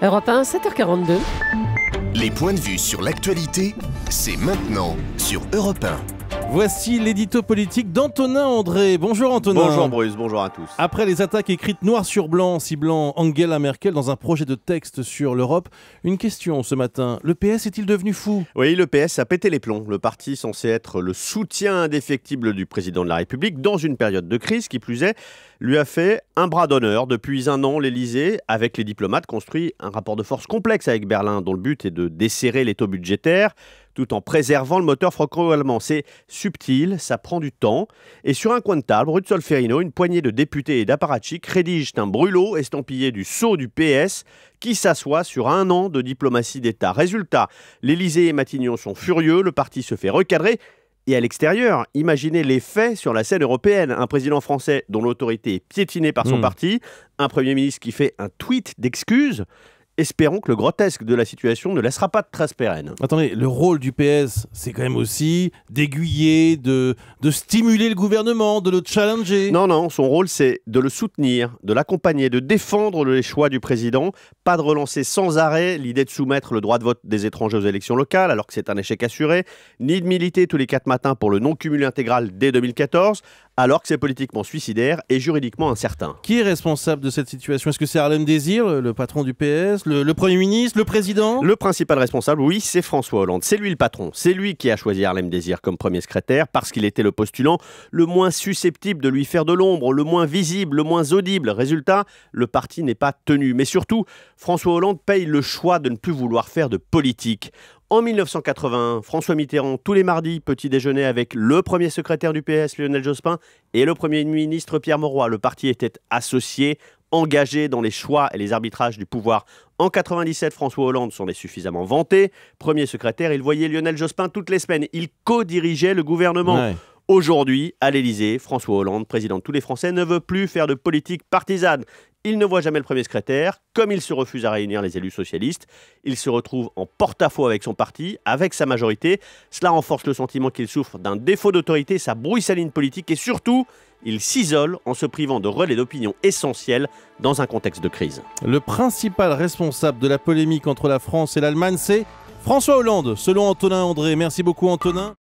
Europe 1, 7h42. Les points de vue sur l'actualité, c'est maintenant sur Europe 1. Voici l'édito politique d'Antonin André. Bonjour Antonin. Bonjour Bruce, bonjour à tous. Après les attaques écrites noir sur blanc ciblant Angela Merkel dans un projet de texte sur l'Europe, une question ce matin. Le PS est-il devenu fou ? Oui, le PS a pété les plombs. Le parti censé être le soutien indéfectible du président de la République dans une période de crise, qui plus est, lui a fait un bras d'honneur. Depuis un an, l'Élysée, avec les diplomates, construit un rapport de force complexe avec Berlin, dont le but est de desserrer l'étau budgétaire, tout en préservant le moteur franco-allemand. C'est subtil, ça prend du temps. Et sur un coin de table, rue de Solferino, une poignée de députés et d'apparatchiks rédigent un brûlot estampillé du sceau du PS qui s'assoit sur un an de diplomatie d'État. Résultat, l'Élysée et Matignon sont furieux, le parti se fait recadrer. Et à l'extérieur, imaginez les faits sur la scène européenne. Un président français dont l'autorité est piétinée par son parti, un Premier ministre qui fait un tweet d'excuses. Espérons que le grotesque de la situation ne laissera pas de traces pérennes. Attendez, le rôle du PS, c'est quand même aussi d'aiguiller, de stimuler le gouvernement, de le challenger. Non, son rôle c'est de le soutenir, de l'accompagner, de défendre les choix du président, pas de relancer sans arrêt l'idée de soumettre le droit de vote des étrangers aux élections locales, alors que c'est un échec assuré, ni de militer tous les 4 matins pour le non-cumul intégral dès 2014, alors que c'est politiquement suicidaire et juridiquement incertain. Qui est responsable de cette situation ? Est-ce que c'est Harlem Désir, le patron du PS, le Premier ministre, le président ? Le principal responsable, oui, c'est François Hollande. C'est lui le patron. C'est lui qui a choisi Harlem Désir comme premier secrétaire parce qu'il était le postulant le moins susceptible de lui faire de l'ombre, le moins visible, le moins audible. Résultat, le parti n'est pas tenu. Mais surtout, François Hollande paye le choix de ne plus vouloir faire de politique. En 1981, François Mitterrand, tous les mardis, petit déjeuner avec le premier secrétaire du PS, Lionel Jospin, et le premier ministre Pierre Mauroy. Le parti était associé, engagé dans les choix et les arbitrages du pouvoir. En 97, François Hollande s'en est suffisamment vanté. Premier secrétaire, il voyait Lionel Jospin toutes les semaines. Il co-dirigeait le gouvernement. Ouais. Aujourd'hui, à l'Élysée, François Hollande, président de tous les Français, ne veut plus faire de politique partisane. Il ne voit jamais le premier secrétaire, comme il se refuse à réunir les élus socialistes. Il se retrouve en porte-à-faux avec son parti, avec sa majorité. Cela renforce le sentiment qu'il souffre d'un défaut d'autorité, ça brouille sa ligne politique et surtout, il s'isole en se privant de relais d'opinion essentiels dans un contexte de crise. Le principal responsable de la polémique entre la France et l'Allemagne, c'est François Hollande, selon Antonin André. Merci beaucoup Antonin.